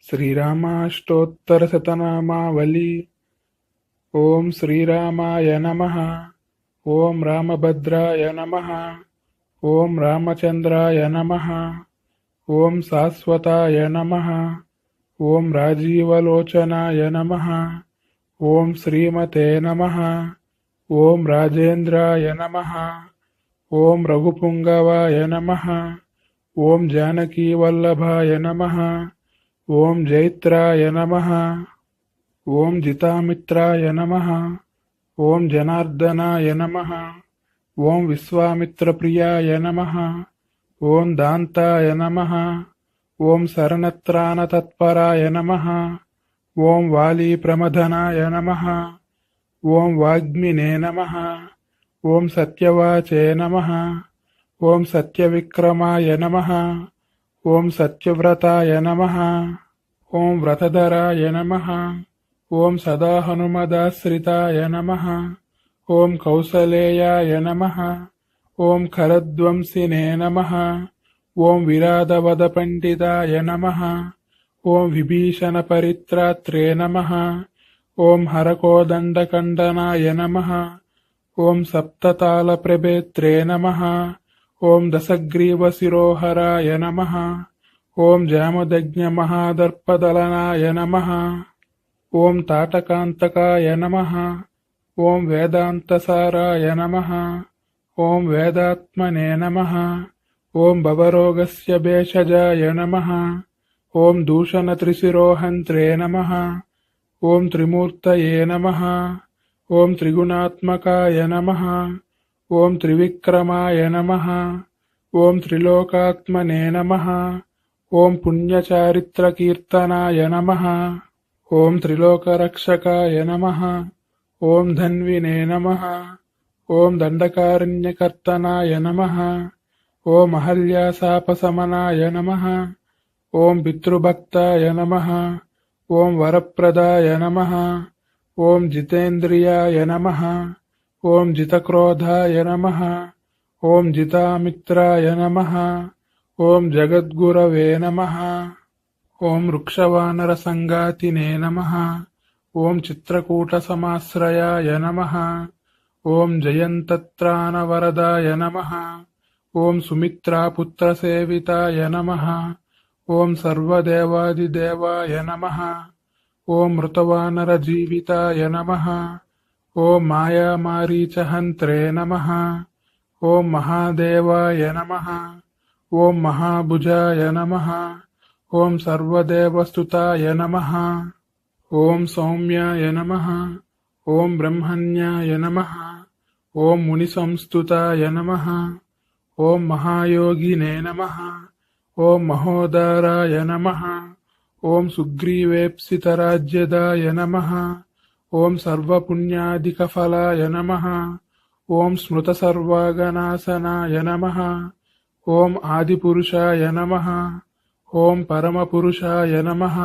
శ్రీరామాష్టోత్తరశతనామావళి. ఓం శ్రీరామాయ నమః. ఓం రామభద్రాయ నమః. ఓం రామచంద్రాయ నమః. ఓం శాశ్వతాయ నమః. ఓం రాజీవలోచనాయ నమః. ఓం శ్రీమతే నమః. ఓం రాజేంద్రాయ నమః. ఓం రఘుపుంగవాయ నమః. ఓం జానకీవల్లభాయ నమః. ఓం జైత్రాయ నమః. ఓం జితామిత్రాయ నమః. ఓం జనార్దనాయ నమః. ఓం విశ్వామిత్రప్రియాయ నమః. ఓం దాంతాయ నమః. ఓం శరణత్రాణతత్పరాయ నమః. ఓం వాలీప్రమథనాయ నమః. ఓం వాగ్మినే నమః. ఓం సత్యవాచే నమః. ఓం సత్యవిక్రమాయ నమః. ఓం సత్యవ్రతాయ నమః. ఓం వ్రతధరాయ నమః. ఓం సదా హనుమదాశ్రితాయ నమః. ఓం కౌసలేయాయ నమః. ఓం ఖరధ్వంసినే నమః. ఓం విరాధవద పండితాయ నమః. ఓం విభీషణ పరిత్రాత్రే నమః. ఓం హరకోదండకండనాయ నమః. ఓం సప్తతాళ ప్రభేత్రే నమః. ఓం దశగ్రీవశిరోహరాయ నమః. ఓం జామదగ్ఞ మహాదర్పదలనాయ నమః. ఓం తాటకాంతకాయ నమః. ఓం వేదాంతసారాయ నమః. ఓం వేదాత్మనే నమః. ఓం భవరోగస్య భేషజాయ నమః. ఓం దూషణత్రిశిరోహంత్రే నమః. ఓం త్రిమూర్తయే నమః. ఓం త్రిగుణాత్మకాయ నమః. ఓం త్రివిక్రమాయ నమః. ఓం త్రిలోకాత్మనే నమః. ఓం పుణ్యచారిత్రకీర్తనాయ నమః. ఓం త్రిలోకరక్షకాయ నమః. ఓం ధన్వినే నమః. ఓం దండకారణ్యకర్తనాయ నమః. ఓం అహల్యాశాపశమనాయ నమః. ఓం పితృభక్తాయ నమః. ఓం వరప్రదాయ నమః. ఓం జితేంద్రియాయ నమః. ఓం జితక్రోధాయ నమః. ఓం జితామిత్రాయ నమః. ఓం జగద్గురవే నమః. ఓం వృక్షవానర సంగాతినే నమః. ఓం చిత్రకూటసమాశ్రయాయ నమః. ఓం జయంతత్రాణవరదాయ నమః. ఓం సుమిత్రాపుత్రసేవితాయ నమః. ఓం సర్వదేవాదిదేవాయ నమః. ఓం మృతవానరజీవితాయ నమః. ఓం మాయామారీచహంత్రే నమః. ఓం మహాదేవాయ నమః. ఓం మహాభుజాయ నమః. ఓం సర్వదేవస్తుతాయ నమః. ఓం సౌమ్యాయ నమః. ఓం బ్రహ్మణ్యాయ నమః. ఓం మునిసంస్తుతాయ నమః. ఓం మహాయోగినే నమః. ఓం మహోదారాయ నమః. ఓం సుగ్రీవేప్సితరాజ్యదాయ నమః. ఓం సర్వపుణ్యాధికఫలాయ నమః. ఓం స్మృతసర్వాగనాశనాయ నమః. ఓం ఆదిపురుషాయ నమః. ఓం పరమపురుషాయ నమః.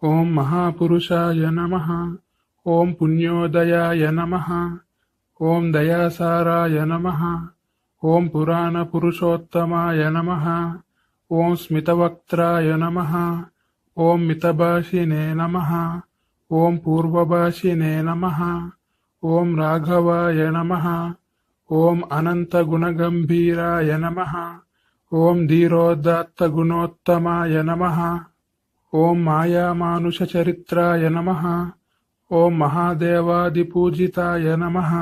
ఓం మహాపురుషాయ నమః. ఓం పుణ్యోదయాయ నమః. ఓం దయాసారాయ నమః. ఓం పురాణపురుషోత్తమాయ నమః. ఓం స్మితవక్త్రాయ నమః. ఓం మితభాషినే నమః. ఓం పూర్వభాషినే నమః. ఓం రాఘవాయ నమః. ఓం అనంతగుణగంభీరాయ నమః. ఓం ధీరోదాత్తగుణోత్తమాయ నమః. ఓం మాయామానుషచరిత్రాయ నమః. ఓం మహాదేవాదిపూజితాయ నమః.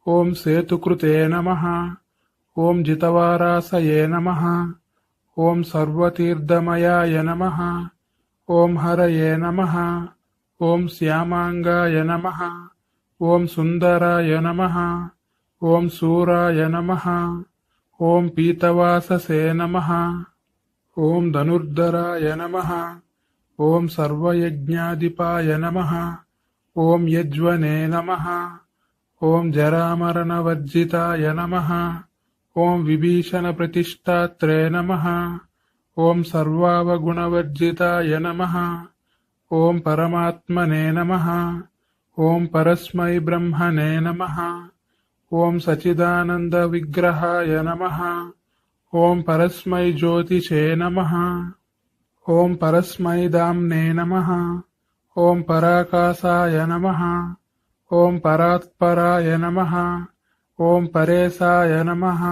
ఓం సేతుకృతే నమః. ఓం జితవారాసయే నమః. ఓం సర్వతీర్థమయాయ నమః. ఓం హరయే నమః. ఓం శ్యామాంగాయ నమః. ఓం సుందరాయ నమః. ఓం శూరాయ నమః. ఓం పీతవాససే నమః. ఓం ధనుర్ధరాయ నమః. ఓం సర్వయజ్ఞాధిపాయ నమః. ఓం యజ్వనే నమః. ఓం జరామరణవర్జితాయ నమః. ఓం విభీషణ ప్రతిష్టాత్రే నమః. ఓం సర్వావగుణవర్జితాయ నమః. ఓం పరమాత్మనే నమః. ఓం పరస్మై బ్రహ్మణే నమః. ఓం సచిదానంద విగ్రహాయ నమః. ఓం పరస్మై జ్యోతిషే నమః. ఓం పరస్మై దామ్నే నమః. ఓం పరాకాశాయ నమః. ఓం పరాత్పరాయ నమః. ఓం పరేశాయ నమః.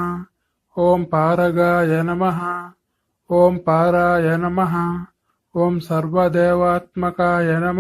ఓం పారగాయ నమః. ఓం పారాయ నమః. ఓం సర్వదేవాత్మకాయ నమః.